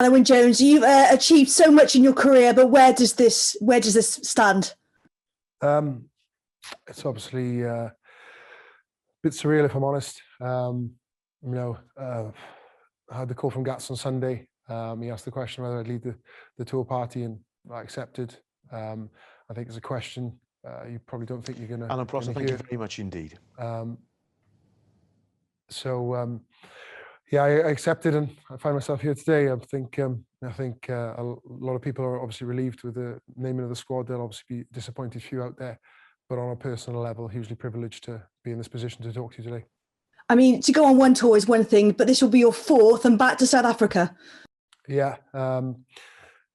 Alun Wyn Jones, you've achieved so much in your career, but where does this stand? It's obviously a bit surreal, if I'm honest. I had the call from Gats on Sunday. He asked the question whether I'd lead the tour party, and I accepted. I think it's a question you probably don't think you're going to. Alan Prosser, thank you very much indeed. Yeah, I accepted, and I find myself here today. I think a lot of people are obviously relieved with the naming of the squad. There'll obviously be disappointed few out there, but on a personal level, hugely privileged to be in this position to talk to you today. I mean, to go on one tour is one thing, but this will be your fourth and back to South Africa. Yeah,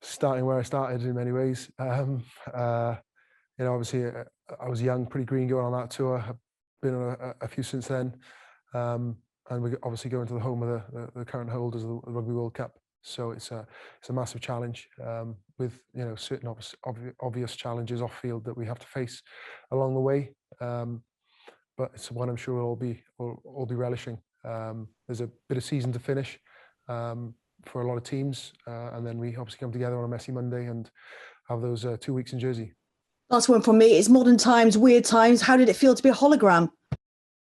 starting where I started in many ways. Obviously, I was young, pretty green going on that tour. I've been on a few since then. And we're obviously going to the home of the current holders of the Rugby World Cup. So it's a massive challenge with certain obvious challenges off field that we have to face along the way. But it's one I'm sure we'll all be relishing. There's a bit of season to finish for a lot of teams, and then we obviously come together on a messy Monday and have those 2 weeks in Jersey. Last one from me is modern times, weird times. How did it feel to be a hologram?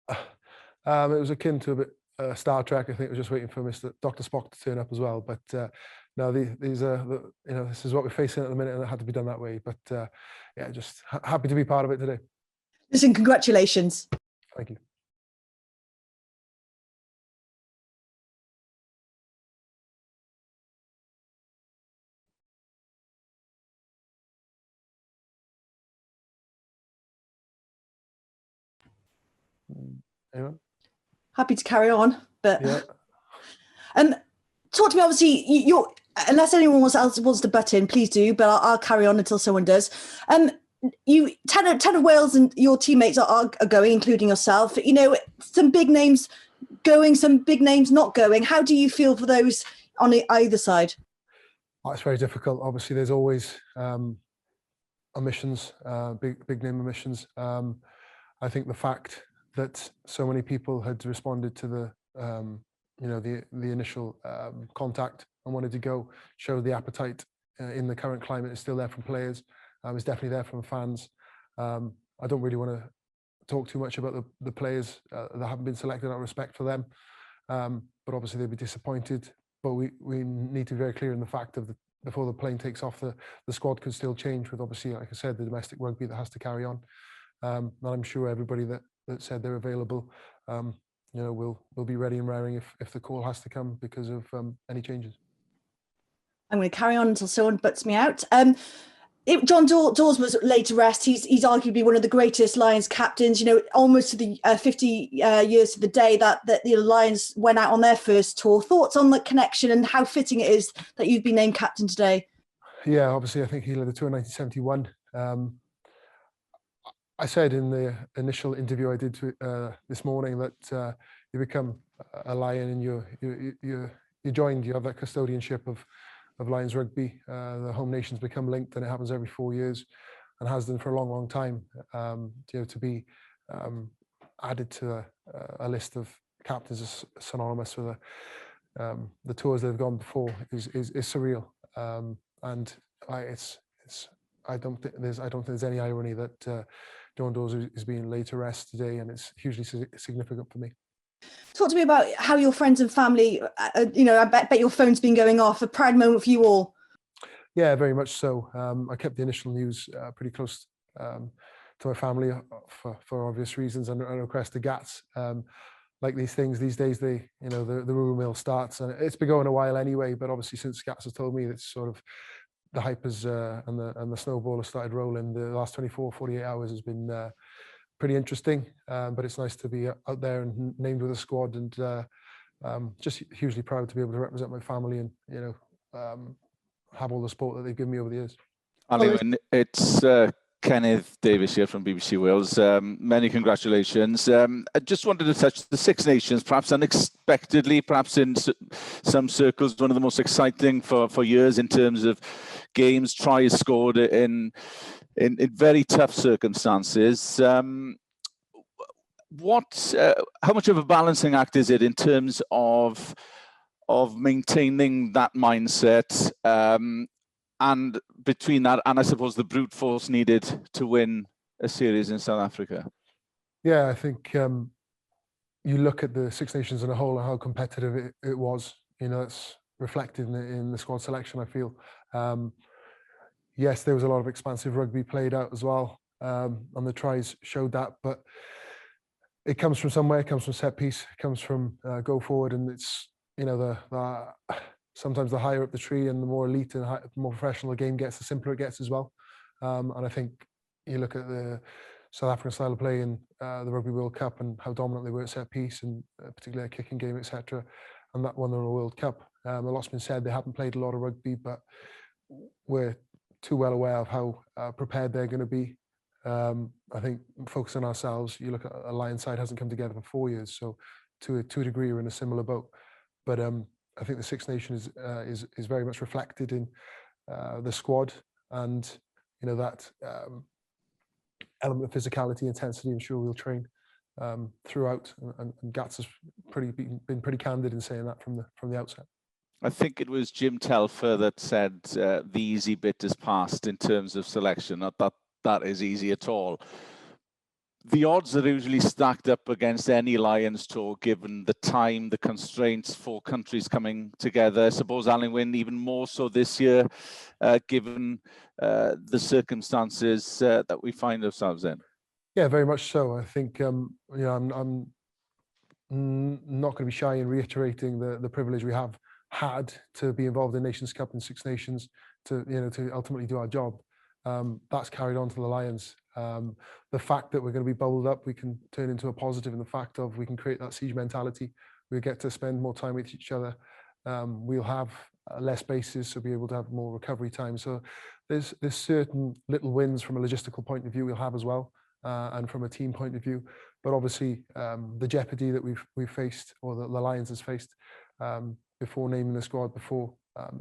It was akin to a bit Star Trek. I think it was just waiting for Dr. Spock to turn up as well. But no, these are this is what we're facing at the minute, and it had to be done that way. But yeah, just happy to be part of it today. Listen, congratulations. Thank you. Anyone? Happy to carry on, but yeah. Talk to me. Obviously, you're unless anyone else wants to butt in, please do. But I'll carry on until someone does. You 10 of Wales and your teammates are going, including yourself. Some big names going, some big names not going. How do you feel for those on either side? Oh, it's very difficult. Obviously, there's always omissions, big name omissions. I think the fact that so many people had responded to the initial contact and wanted to go showed the appetite in the current climate is still there from players. It's definitely there from fans. I don't really want to talk too much about the players that haven't been selected. Out of respect for them, but obviously they'd be disappointed. But we need to be very clear in the fact of before the plane takes off, the squad could still change with, obviously, like I said, the domestic rugby that has to carry on. And I'm sure everybody that said they're available, will be ready and raring if the call has to come because of any changes. I'm going to carry on until someone butts me out. John Dawes was laid to rest. He's arguably one of the greatest Lions captains. Almost to the 50 years to the day that the Lions went out on their first tour. Thoughts on the connection and how fitting it is that you've been named captain today? Yeah, obviously, I think he led the tour in 1971. I said in the initial interview I did this morning that you become a Lion and you have that custodianship of Lions rugby. The home nations become linked, and it happens every 4 years, and has done for a long time. To be added to a list of captains is synonymous with the tours that have gone before is surreal, and I don't think there's any irony that John Dawes is being laid to rest today, and it's hugely significant for me. Talk to me about how your friends and family, I bet your phone's been going off. A proud moment for you all. Yeah, very much so. I kept the initial news pretty close to my family for obvious reasons, and a request to Gats. Like these things these days, the rumour mill starts, and it's been going a while anyway. But obviously, since Gats has told me, it's sort of the hype has and the snowball has started rolling. The last 48 hours has been pretty interesting, but it's nice to be out there and named with a squad, and just hugely proud to be able to represent my family and have all the support that they've given me over the years. Alun, it's Kenneth Davis here from BBC Wales. Many congratulations. I just wanted to touch the Six Nations, perhaps unexpectedly, perhaps in some circles, one of the most exciting for years in terms of games, tries scored in very tough circumstances. How much of a balancing act is it in terms of of maintaining that mindset, and between that and I suppose the brute force needed to win a series in South Africa? Yeah, I think you look at the Six Nations as a whole and how competitive it was. It's reflected in the squad selection, I feel. Yes, there was a lot of expansive rugby played out as well, and the tries showed that, but it comes from somewhere. It comes from set piece. It comes from go forward, and it's sometimes the higher up the tree and the more elite and more professional the game gets, the simpler it gets as well. And I think you look at the South African style of play in the Rugby World Cup and how dominant they were at set piece, and particularly a kicking game, etc. And that won them a World Cup. A lot's been said. They haven't played a lot of rugby, but we're too well aware of how prepared they're going to be. I think focus on ourselves. You look at a Lions side hasn't come together for 4 years, so to a degree we're in a similar boat. But I think the Six Nations is very much reflected in the squad, and that element of physicality, intensity. I'm sure we'll train throughout, and Gats has been pretty candid in saying that from the outset. I think it was Jim Telfer that said the easy bit is past in terms of selection. Not that is easy at all. The odds are usually stacked up against any Lions tour, given the time, the constraints, 4 countries coming together. I suppose Alun Wyn even more so this year, given the circumstances that we find ourselves in. Yeah, very much so. I think I'm not going to be shy in reiterating the privilege we have had to be involved in Nations Cup and Six Nations to ultimately do our job. That's carried on to the Lions. The fact that we're going to be bubbled up, we can turn into a positive in the fact of we can create that siege mentality. We get to spend more time with each other. We'll have less bases, so be able to have more recovery time. So there's certain little wins from a logistical point of view we'll have as well, and from a team point of view. But obviously, the jeopardy that we've faced, or the Lions has faced, before naming the squad, before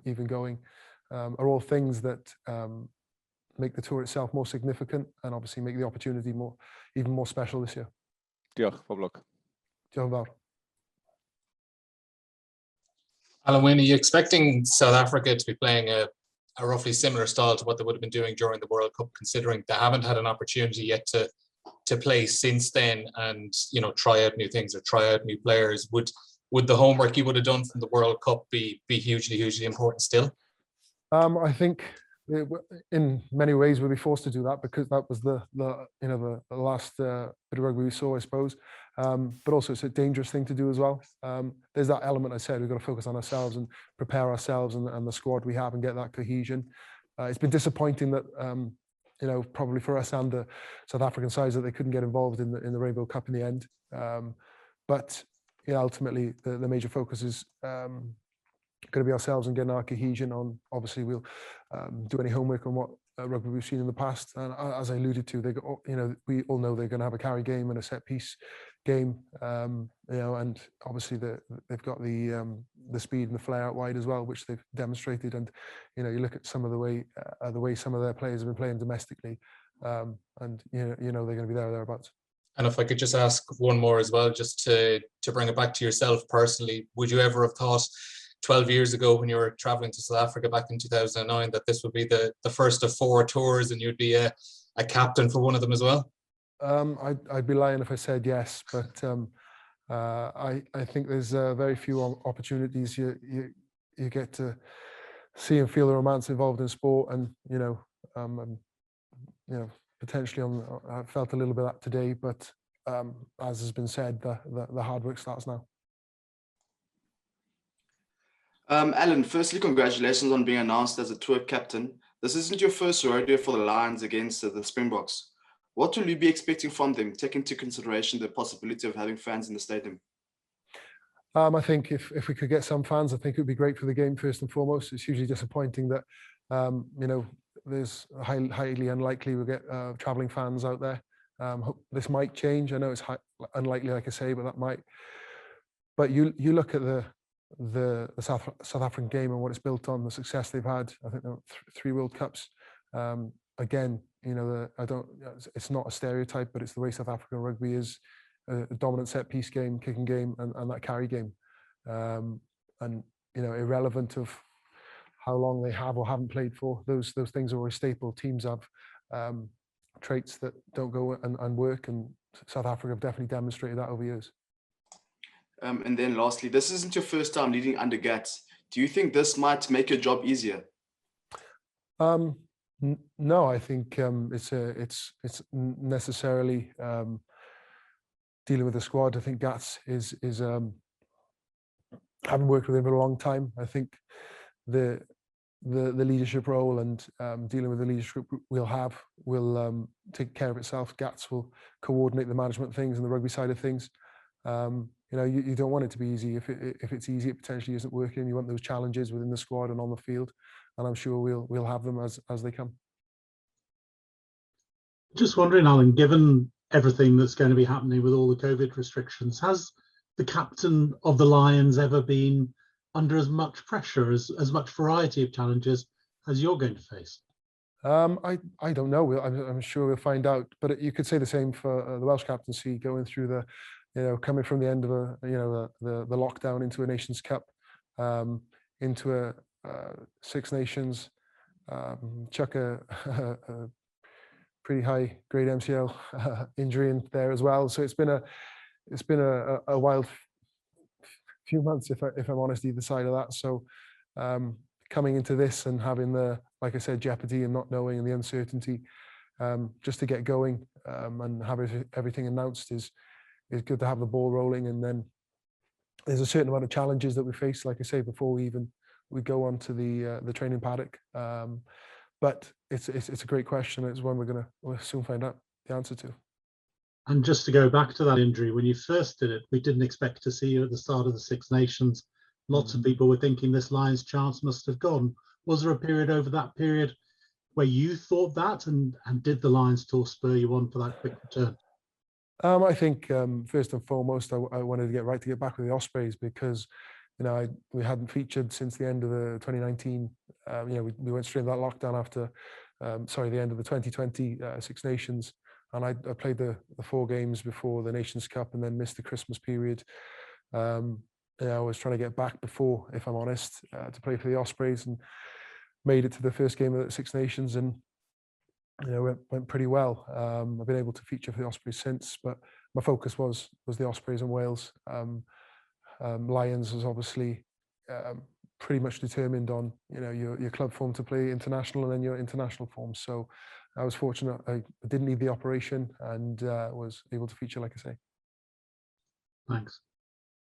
even going, are all things that make the tour itself more significant, and obviously make the opportunity even more special this year. Diolch, pob lwc. Diolch yn fawr. Alun Wyn, are you expecting South Africa to be playing a roughly similar style to what they would have been doing during the World Cup, considering they haven't had an opportunity yet to play since then, and try out new things or try out new players? Would the homework you would have done from the World Cup be hugely important still? I think in many ways we'll be forced to do that, because that was the last bit of rugby we saw, I suppose. But also it's a dangerous thing to do as well. There's that element I said, we've got to focus on ourselves and prepare ourselves and the squad we have and get that cohesion. It's been disappointing that probably for us and the South African sides, that they couldn't get involved in the Rainbow Cup in the end. But ultimately the major focus is going to be ourselves and getting our cohesion on. Obviously we'll do any homework on what rugby we've seen in the past, and as I alluded to, we all know they're going to have a carry game and a set piece game, and obviously they've got the speed and the flair out wide as well, which they've demonstrated. And you look at some of the way some of their players have been playing domestically, and they're going to be there or thereabouts. And if I could just ask one more as well, just to bring it back to yourself personally, would you ever have thought 12 years ago when you were traveling to South Africa back in 2009 that this would be the first of 4 tours and you'd be a captain for one of them as well? I'd be lying if I said yes, but I think there's very few opportunities you get to see and feel the romance involved in sport, and potentially I felt a little bit of that today, but as has been said, the hard work starts now. Alun, firstly, congratulations on being announced as a tour captain. This isn't your first rodeo for the Lions against the Springboks. What will you be expecting from them, taking into consideration the possibility of having fans in the stadium? I think if we could get some fans, I think it would be great for the game first and foremost. It's hugely disappointing that there's highly unlikely we'll get travelling fans out there. This might change. I know it's unlikely, like I say, but that might. But you look at the South African game and what it's built on, the success they've had. I think 3 World Cups. Again, it's not a stereotype, but it's the way South African rugby is: a dominant set piece game, kicking game, and that carry game. And you know, irrelevant of how long they have or haven't played for. Those things are always staple. Teams have traits that don't go and work, and South Africa have definitely demonstrated that over years. And then lastly, this isn't your first time leading under Gats. Do you think this might make your job easier? No, I think it's necessarily dealing with the squad. I think Gats is having worked with him for a long time. I think the leadership role and dealing with the leadership will take care of itself. Gats will coordinate the management things and the rugby side of things. You know, you don't want it to be easy. If it's easy, it potentially isn't working. You want those challenges within the squad and on the field, and I'm sure we'll have them as they come. Just wondering, Alan, given everything that's going to be happening with all the COVID restrictions, has the captain of the Lions ever been under as much pressure, as much variety of challenges as you're going to face? I don't know. I'm sure we'll find out. But you could say the same for the Welsh captaincy, going through the, you know, coming from the end of the lockdown into a Nations Cup, into a Six Nations, chuck a pretty high grade MCL injury in there as well. So it's been a wild few months, if I'm honest, either side of that. So coming into this and having the, like I said, jeopardy and not knowing and the uncertainty, just to get going and have everything announced is good to have the ball rolling. And then there's a certain amount of challenges that we face, like I say, before we go on to the training paddock. But it's a great question. It's one we'll soon find out the answer to. And just to go back to that injury, when you first did it, we didn't expect to see you at the start of the Six Nations. Lots of people were thinking this Lions chance must have gone. Was there a period over that period where you thought that, and did the Lions tour spur you on for that quick return? I think first and foremost, I wanted to get back with the Ospreys because, you know, we hadn't featured since the end of the 2019. You know, we went straight into that lockdown after, the end of the 2020 Six Nations, and I played the 4 games before the Nations Cup and then missed the Christmas period. You know, I was trying to get back before, if I'm honest, to play for the Ospreys, and made it to the first game of the Six Nations, and you know, went pretty well. I've been able to feature for the Ospreys since, but my focus was the Ospreys and Wales. Lions was obviously pretty much determined on, you know, your club form to play international and then your international form. So I was fortunate. I didn't need the operation and was able to feature, like I say. Thanks.